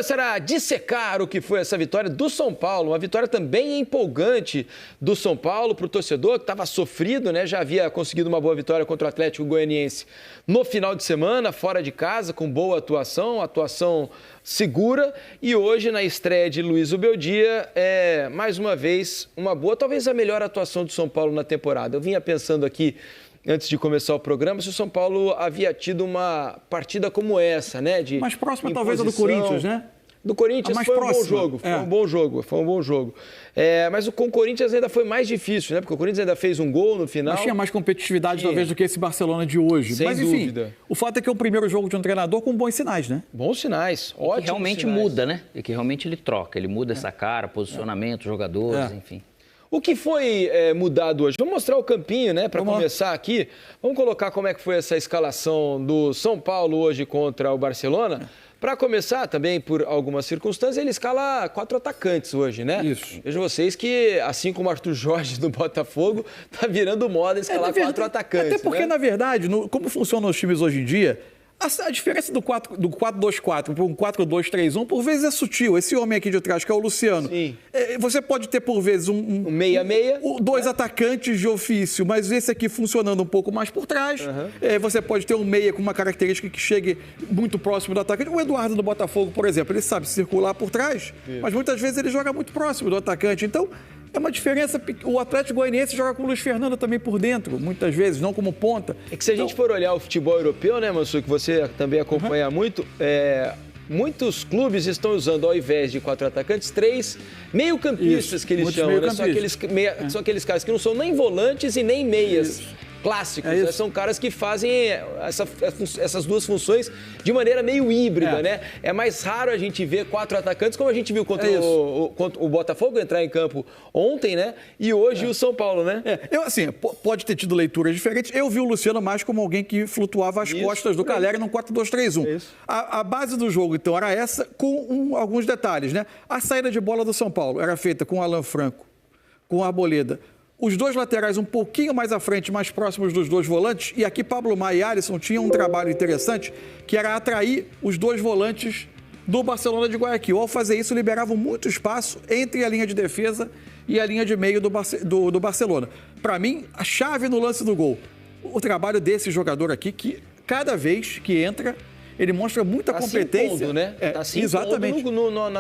Será dissecar o que foi essa vitória do São Paulo, uma vitória também empolgante do São Paulo para o torcedor que estava sofrido, né? Já havia conseguido uma boa vitória contra o Atlético Goianiense no final de semana, fora de casa, com boa atuação segura, e hoje na estreia de Luiz Ubeldia, mais uma vez uma boa, talvez a melhor atuação do São Paulo na temporada. Eu vinha pensando aqui, antes de começar o programa, se o São Paulo havia tido uma partida como essa, né? Mais próxima talvez a do Corinthians, né? Do Corinthians foi um bom jogo. Mas com o Corinthians ainda foi mais difícil, né? Porque o Corinthians ainda fez um gol no final. Mas tinha mais competitividade talvez do que esse Barcelona de hoje. Sem dúvida. O fato é que é o primeiro jogo de um treinador com bons sinais, né? Bons sinais, ótimos. Que realmente sinais. Muda, né? E que realmente ele troca, ele muda essa cara, posicionamento, jogadores, enfim. O que foi mudado hoje? Vamos mostrar o campinho, né? Para começar aqui. Vamos colocar como é que foi essa escalação do São Paulo hoje contra o Barcelona. Para começar, também por algumas circunstâncias, ele escala 4 atacantes hoje, né? Isso. Vejam vocês que, assim como o Arthur Jorge do Botafogo, tá virando moda escalar 4 atacantes. Até porque, né? na verdade, como funcionam os times hoje em dia, a diferença do 4-2-4 para um 4-2-3-1, por vezes é sutil. Esse homem aqui de trás, que é o Luciano, você pode ter, por vezes, um meia-meia, dois atacantes de ofício, mas esse aqui funcionando um pouco mais por trás. Você pode ter um meia com uma característica que chegue muito próximo do atacante. O Eduardo do Botafogo, por exemplo, ele sabe circular por trás, mas muitas vezes ele joga muito próximo do atacante. Então, é uma diferença. O Atlético Goianiense joga com o Luiz Fernando também por dentro, muitas vezes, não como ponta. É que se a gente for olhar o futebol europeu, né, Mansur, que você também acompanha muito, muitos clubes estão usando, ao invés de 4 atacantes, 3 meio-campistas, que eles chamam, né? São aqueles caras que não são nem volantes e nem meias. Clássicos, né? São caras que fazem essas duas funções de maneira meio híbrida, né? É mais raro a gente ver 4 atacantes, como a gente viu contra o Botafogo entrar em campo ontem, né? E hoje o São Paulo, né? Pode ter tido leituras diferentes. Eu vi o Luciano mais como alguém que flutuava às costas do Caleri num 4-2-3-1. A base do jogo, então, era essa, com alguns detalhes, né? A saída de bola do São Paulo era feita com o Alan Franco, com o Arboleda. Os dois laterais um pouquinho mais à frente, mais próximos dos dois volantes. E aqui Pablo Maia e Alisson tinham um trabalho interessante, que era atrair os dois volantes do Barcelona de Guayaquil. Ao fazer isso, liberavam muito espaço entre a linha de defesa e a linha de meio do Barcelona. Para mim, a chave no lance do gol. O trabalho desse jogador aqui, que cada vez que entra, ele mostra muita competência. Se impondo, né? Exatamente.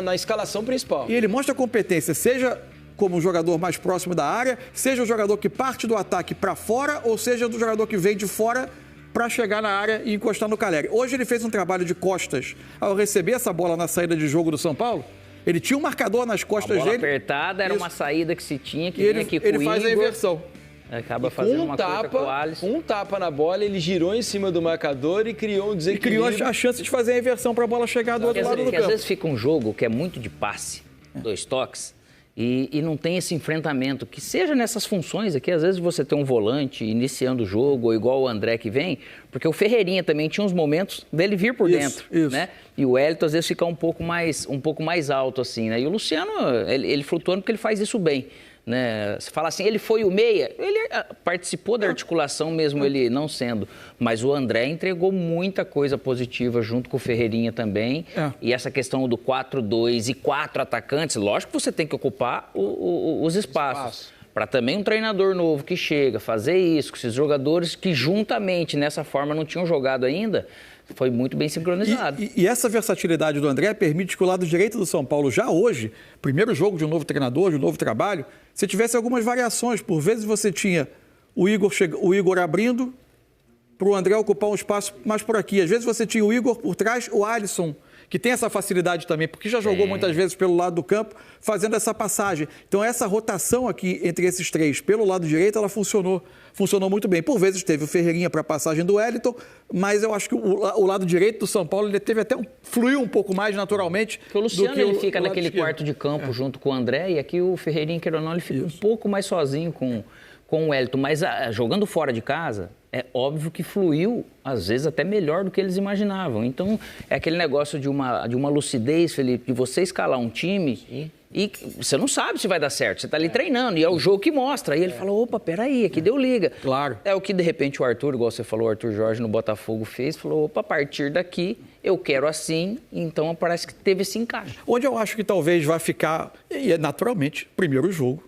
Na escalação principal. E ele mostra competência, seja como um jogador mais próximo da área, seja o jogador que parte do ataque para fora, ou seja do jogador que vem de fora para chegar na área e encostar no Caleri. Hoje ele fez um trabalho de costas ao receber essa bola na saída de jogo do São Paulo. Ele tinha um marcador nas costas dele. A bola apertada era uma saída que se tinha, que vinha aqui com o Igor. Ele faz a inversão. Acaba fazendo uma coisa com o Alisson. Um tapa na bola, ele girou em cima do marcador e criou um desequilíbrio. E criou a chance de fazer a inversão para a bola chegar do outro lado do campo. Às vezes fica um jogo que é muito de passe, 2 toques, e não tem esse enfrentamento, que seja nessas funções aqui, às vezes você tem um volante iniciando o jogo, ou igual o André que vem, porque o Ferreirinha também tinha uns momentos dele vir por dentro, né? E o Wellington às vezes fica um pouco mais alto assim, né? E o Luciano, ele flutuando porque ele faz isso bem. Né? Você fala assim, ele foi o meia, ele participou da articulação mesmo ele não sendo, mas o André entregou muita coisa positiva junto com o Ferreirinha também, e essa questão do 4-2 e 4 atacantes, lógico que você tem que ocupar os espaços. Para também um treinador novo que chega, fazer isso, com esses jogadores que juntamente nessa forma não tinham jogado ainda, foi muito bem sincronizado. E essa versatilidade do André permite que o lado direito do São Paulo, já hoje, primeiro jogo de um novo treinador, de um novo trabalho, você tivesse algumas variações. Por vezes você tinha o Igor abrindo para o André ocupar um espaço mais por aqui. Às vezes você tinha o Igor por trás, o Alisson, que tem essa facilidade também, porque já jogou muitas vezes pelo lado do campo, fazendo essa passagem. Então, essa rotação aqui entre esses 3, pelo lado direito, ela funcionou muito bem. Por vezes teve o Ferreirinha para a passagem do Wellington, mas eu acho que o lado direito do São Paulo, ele teve até fluiu um pouco mais naturalmente. Porque o Luciano, ele fica naquele quarto de campo junto com o André, e aqui o Ferreirinha, querendo ou não, ele fica um pouco mais sozinho com o Wellington. Mas jogando fora de casa, é óbvio que fluiu, às vezes, até melhor do que eles imaginavam. Então, é aquele negócio de uma lucidez, Felipe, de você escalar um time e você não sabe se vai dar certo. Você está ali treinando e é o jogo que mostra. Aí ele fala, opa, peraí, aqui deu liga. Claro. É o que, de repente, o Arthur, igual você falou, o Arthur Jorge no Botafogo fez, falou, opa, a partir daqui eu quero assim, então parece que teve esse encaixe. Onde eu acho que talvez vai ficar, e é naturalmente, primeiro jogo,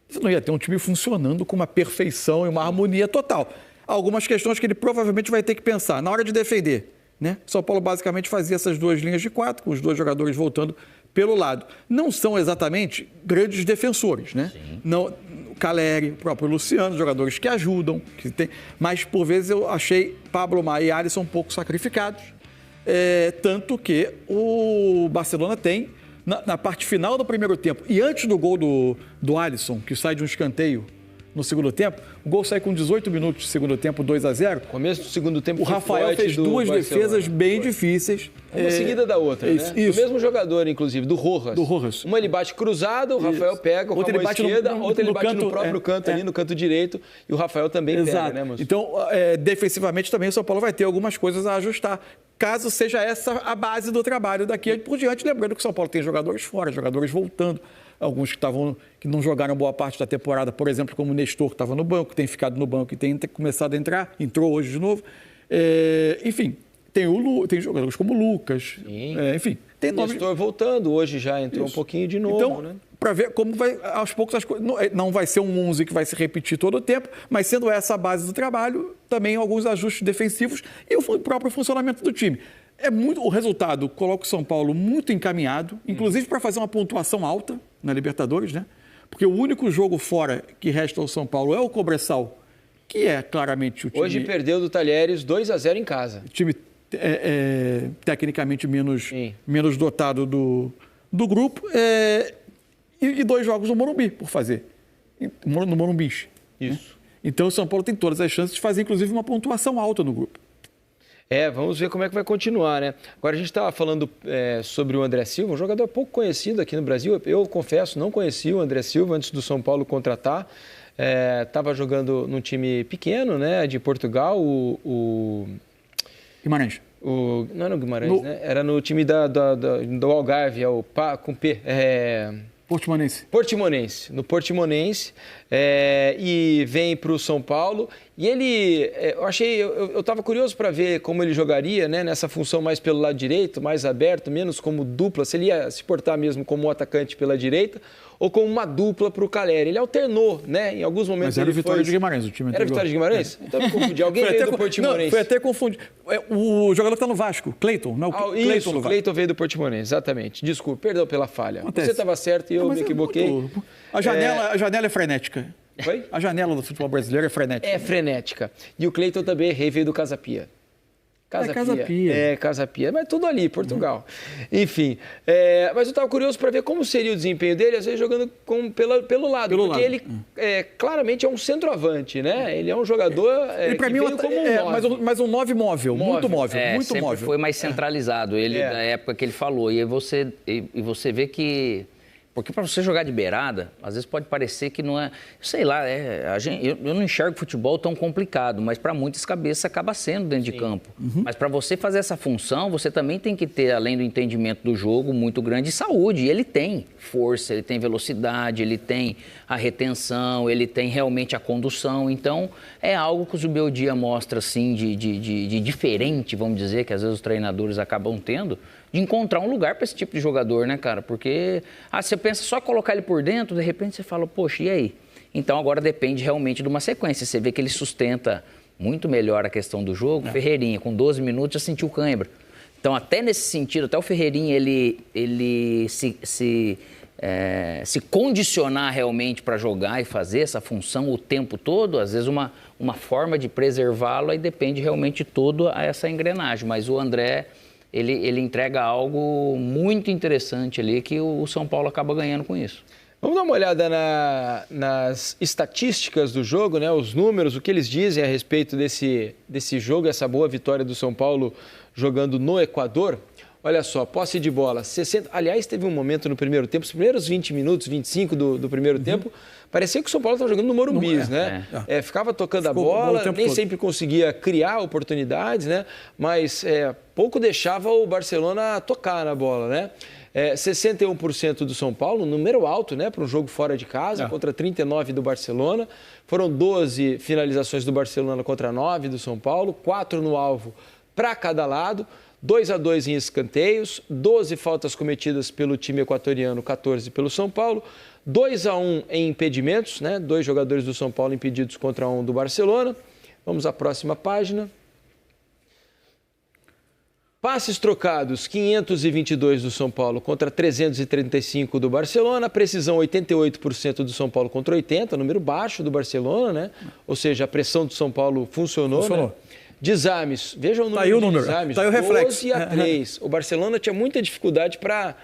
você não ia ter um time funcionando com uma perfeição e uma harmonia total. Algumas questões que ele provavelmente vai ter que pensar na hora de defender, né? São Paulo basicamente fazia essas 2 linhas de 4, com os 2 jogadores voltando pelo lado. Não são exatamente grandes defensores, né? Não, o Caleri, o próprio Luciano, jogadores que ajudam, que tem, mas por vezes eu achei Pablo Maia e Alisson um pouco sacrificados, tanto que o Barcelona tem, na parte final do primeiro tempo, e antes do gol do Alisson, que sai de um escanteio no segundo tempo, o gol sai com 18 minutos de segundo tempo, 2-0. Começo do segundo tempo. O Rafael fez 2 defesas bem difíceis. Uma seguida da outra, isso, né? isso. O mesmo jogador, inclusive, do Rojas. Do Rojas. Uma ele bate cruzado, o Rafael pega com a mão esquerda, outra ele bate no próprio canto ali, no canto direito, e o Rafael também pega, né, moço? Então, defensivamente também o São Paulo vai ter algumas coisas a ajustar, caso seja essa a base do trabalho daqui por diante, lembrando que o São Paulo tem jogadores fora, jogadores voltando, alguns que não jogaram boa parte da temporada, por exemplo, como o Nestor, que estava no banco, tem ficado no banco e tem começado a entrar, entrou hoje de novo. Enfim, tem jogadores como o Lucas, enfim. Tem o Nestor voltando, hoje já entrou um pouquinho de novo, então, né? Para ver como vai, aos poucos, as coisas. Não vai ser um 11 que vai se repetir todo o tempo, mas sendo essa a base do trabalho, também alguns ajustes defensivos e o próprio funcionamento do time. O resultado coloca o São Paulo muito encaminhado, inclusive para fazer uma pontuação alta na Libertadores, né? Porque o único jogo fora que resta ao São Paulo é o Cobresal, que é claramente o time... Hoje perdeu do Talheres 2-0 em casa. O time tecnicamente menos dotado do grupo. E 2 jogos no Morumbi por fazer, no Morumbi. Isso. Né? Então o São Paulo tem todas as chances de fazer, inclusive, uma pontuação alta no grupo. Vamos ver como é que vai continuar, né? Agora a gente estava falando sobre o André Silva, um jogador pouco conhecido aqui no Brasil. Eu confesso, não conhecia o André Silva antes do São Paulo contratar. Estava jogando num time pequeno, né, de Portugal, o Guimarães. Não era o Guimarães, né? Era no time do Algarve, com P. Portimonense. No Portimonense, e vem para o São Paulo. E ele, eu estava curioso para ver como ele jogaria, né, nessa função mais pelo lado direito, mais aberto, menos como dupla, se ele ia se portar mesmo como um atacante pela direita ou como uma dupla para o Caleri. Ele alternou, né, em alguns momentos. Mas era o Vitória de Guimarães, o time. Era Vitória de Guimarães? Então me confundi, alguém veio do Portimonense. Não, foi até confundido. O jogador está no Vasco, Cleiton, não? Isso, Cleiton veio do Portimonense, exatamente. Desculpa, perdão pela falha. Acontece. Você estava certo e eu me equivoquei. A janela é frenética. Foi? A janela do futebol brasileiro é frenética. É frenética. E o Cleiton também veio do Casa Pia. Casa Pia. Mas tudo ali, Portugal. Enfim. Mas eu estava curioso para ver como seria o desempenho dele, às vezes jogando pelo lado. Porque ele claramente é um centroavante, né? Ele é um jogador ele, para mim, como um 9. Mas um 9 móvel, muito móvel. Muito sempre móvel. foi mais centralizado, ele da época que ele falou. E você vê que... Porque para você jogar de beirada, às vezes pode parecer que não é... Sei lá, eu não enxergo futebol tão complicado, mas para muitas cabeças acaba sendo dentro de campo. Mas para você fazer essa função, você também tem que ter, além do entendimento do jogo, muito grande saúde. E ele tem força, ele tem velocidade, ele tem a retenção, ele tem realmente a condução. Então, é algo que o Zubeldia mostra, assim, de diferente, vamos dizer, que às vezes os treinadores acabam tendo, de encontrar um lugar para esse tipo de jogador, né, cara? Porque você pensa só colocar ele por dentro, de repente você fala, poxa, e aí? Então agora depende realmente de uma sequência. Você vê que ele sustenta muito melhor a questão do jogo. Ferreirinha, com 12 minutos, já sentiu cãibra. Então, até nesse sentido, até o Ferreirinha, ele se condicionar realmente para jogar e fazer essa função o tempo todo, às vezes uma forma de preservá-lo, aí depende realmente toda essa engrenagem. Mas o André... Ele entrega algo muito interessante ali que o São Paulo acaba ganhando com isso. Vamos dar uma olhada nas estatísticas do jogo, né? Os números, o que eles dizem a respeito desse jogo, essa boa vitória do São Paulo jogando no Equador. Olha só, posse de bola, 60... Aliás, teve um momento no primeiro tempo, os primeiros 20 minutos, 25 do primeiro tempo, parecia que o São Paulo estava jogando no Morumbi, né? Ficava tocando a bola, nem sempre conseguia criar oportunidades, né? Mas pouco deixava o Barcelona tocar na bola, né? 61% do São Paulo, um número alto, né? Para um jogo fora de casa, contra 39% do Barcelona. Foram 12 finalizações do Barcelona contra 9 do São Paulo, 4 no alvo para cada lado. 2-2 em escanteios, 12 faltas cometidas pelo time equatoriano, 14 pelo São Paulo, 2-1 em impedimentos, né? 2 jogadores do São Paulo impedidos contra 1 do Barcelona. Vamos à próxima página. Passes trocados, 522 do São Paulo contra 335 do Barcelona. Precisão, 88% do São Paulo contra 80%, número baixo do Barcelona, né? Ou seja, a pressão do São Paulo funcionou. Né? Desarmes, vejam o número de desarmes, tá aí o reflexo. 12-3. O Barcelona tinha muita dificuldade para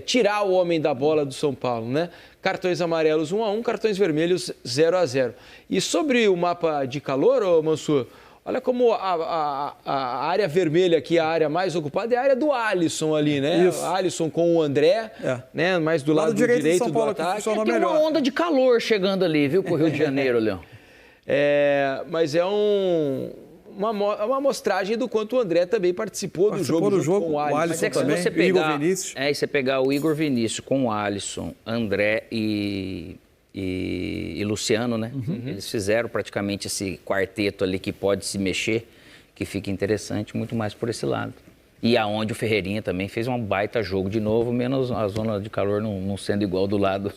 tirar o homem da bola do São Paulo, né? Cartões amarelos 1-1, cartões vermelhos 0-0. E sobre o mapa de calor, ô Mansur, olha como a área vermelha aqui, a área mais ocupada, é a área do Alisson ali, né? Isso. Alisson com o André, né? Mais do lado direito do ataque. Tem uma onda de calor chegando ali, viu, pro Rio de Janeiro, Leão? Mas é uma amostragem do quanto o André também participou do jogo com o Alisson. Mas é que também, se você pegar, Igor Vinícius. Se você pegar o Igor Vinícius com o Alisson, André e Luciano, né? Eles fizeram praticamente esse quarteto ali que pode se mexer, que fica interessante muito mais por esse lado. E aonde o Ferreirinha também fez um baita jogo de novo, menos a zona de calor não sendo igual do lado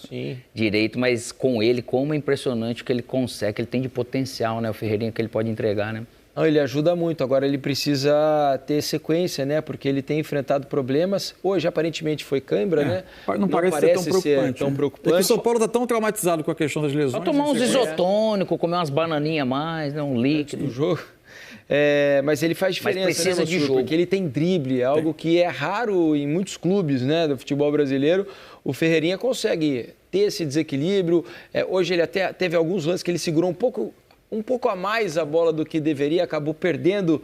direito, mas com ele, como é impressionante o que ele consegue, que ele tem de potencial, né? O Ferreirinha que ele pode entregar, né? Não, ele ajuda muito, agora ele precisa ter sequência, né? Porque ele tem enfrentado problemas. Hoje, aparentemente, foi cãibra, né? Não parece ser tão preocupante. É que o São Paulo está tão traumatizado com a questão das lesões. Só tomar uns isotônicos, comer umas bananinhas a mais, né? Um líquido. Do jogo. Mas ele faz diferença, mas precisa de jogo. Porque ele tem drible, é algo que é raro em muitos clubes, né, do futebol brasileiro. O Ferreirinha consegue ter esse desequilíbrio. Hoje ele até teve alguns lances que ele segurou um pouco a mais a bola do que deveria, acabou perdendo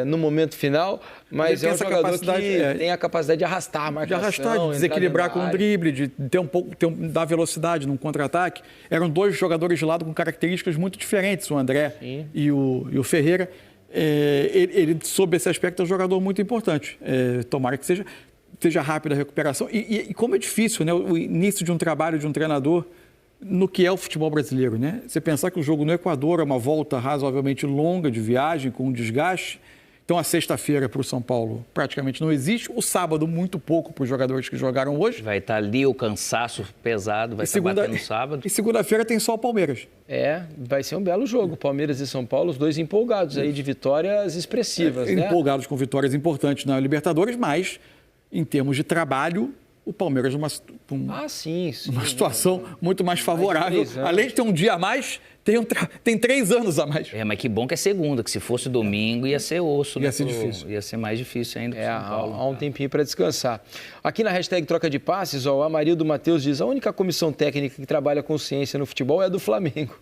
no momento final, mas é um jogador que tem a capacidade de arrastar a marcação. De arrastar, de desequilibrar com o drible, de ter dar velocidade num contra-ataque. Eram 2 jogadores de lado com características muito diferentes, o André e o Ferreira. Ele, sob esse aspecto, é um jogador muito importante. Tomara que seja rápida a recuperação. E como é difícil, né, o início de um trabalho de um treinador no que é o futebol brasileiro, né? Você pensar que o jogo no Equador é uma volta razoavelmente longa de viagem, com um desgaste. Então, a sexta-feira para o São Paulo praticamente não existe. O sábado, muito pouco para os jogadores que jogaram hoje. Vai estar ali o cansaço pesado, vai estar batendo no sábado. E segunda-feira tem só o Palmeiras. Vai ser um belo jogo. Palmeiras e São Paulo, os dois empolgados aí de vitórias expressivas, né? Empolgados com vitórias importantes na Libertadores, mas em termos de trabalho, o Palmeiras uma situação muito mais favorável. Além de ter um dia a mais, tem 3 anos a mais. Mas que bom que é segunda, que se fosse domingo ia ser osso. Ia ser difícil. Ia ser mais difícil ainda. Há um tempinho para descansar. Aqui na hashtag troca de passes, o Amarildo Matheus diz: a única comissão técnica que trabalha com ciência no futebol é a do Flamengo.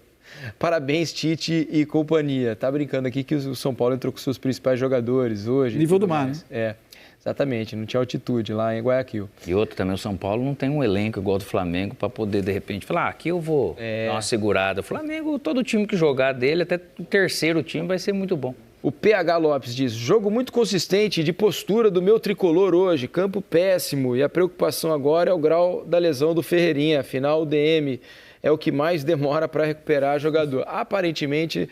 Parabéns, Tite e companhia. Tá brincando aqui que o São Paulo entrou com seus principais jogadores hoje. Nível do mar, né? Exatamente, não tinha altitude lá em Guayaquil. E outro também, o São Paulo não tem um elenco igual do Flamengo para poder, de repente, falar, aqui eu vou dar uma segurada. O Flamengo, todo time que jogar dele, até o terceiro time, vai ser muito bom. O PH Lopes diz: jogo muito consistente de postura do meu tricolor hoje, campo péssimo, e a preocupação agora é o grau da lesão do Ferreirinha, afinal o DM é o que mais demora para recuperar jogador. Aparentemente,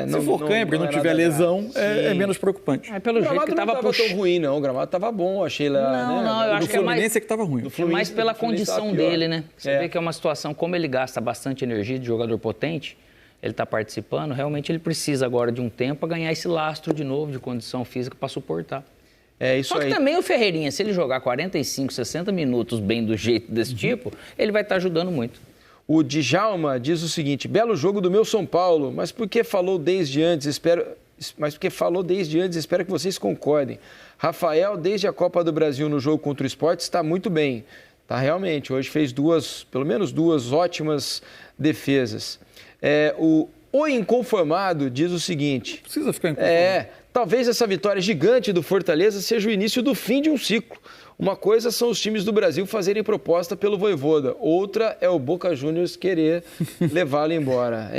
se for cãibra e não tiver lesão, é menos preocupante. Pelo jeito que estava tão ruim, não. O gramado estava bom, achei lá. Não, eu acho que é mais... que estava ruim. É mais pela condição dele, né? Você vê que é uma situação, como ele gasta bastante energia de jogador potente, ele está participando, realmente ele precisa agora de um tempo para ganhar esse lastro de novo de condição física para suportar. Isso aí. Só que também o Ferreirinha, se ele jogar 45, 60 minutos bem do jeito desse tipo, ele vai estar ajudando muito. O Djalma diz o seguinte: belo jogo do meu São Paulo, mas porque falou desde antes, espero que vocês concordem. Rafael, desde a Copa do Brasil no jogo contra o Sport, está muito bem. Tá, realmente, hoje fez pelo menos duas ótimas defesas. O inconformado diz o seguinte: não precisa ficar inconformado. Talvez essa vitória gigante do Fortaleza seja o início do fim de um ciclo. Uma coisa são os times do Brasil fazerem proposta pelo Vojvoda, outra é o Boca Juniors querer levá-lo embora.